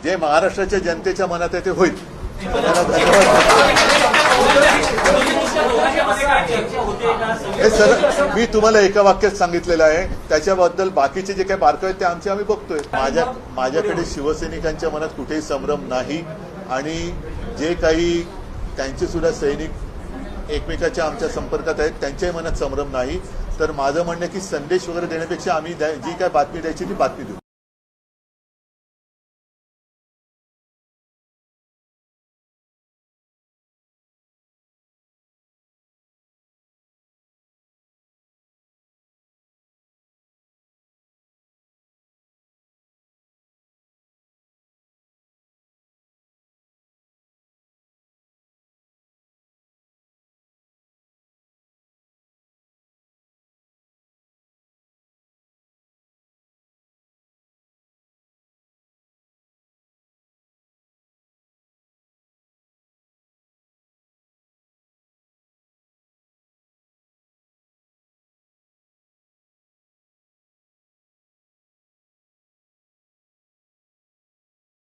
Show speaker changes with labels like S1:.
S1: जे महाराष्ट्राच्या जनतेच्या मनात आहे ते होईल. हे सर मी तुम्हाला एका वाक्यात सांगितलेलं आहे. त्याच्याबद्दल बाकीचे जे काही बारकावे आहेत ते आम्ही बघतोय. माझ्याकडे शिवसैनिकांच्या मनात कुठेही संभ्रम नाही आणि जे काही त्यांचे सुद्धा सैनिक एकमेकाच्या आमच्या संपर्कात आहेत त्यांच्याही मनात संभ्रम नाही. तर माझं म्हणणं की संदेश वगैरे देण्यापेक्षा आम्ही जी काय बातमी द्यायची ती बातमी देऊ.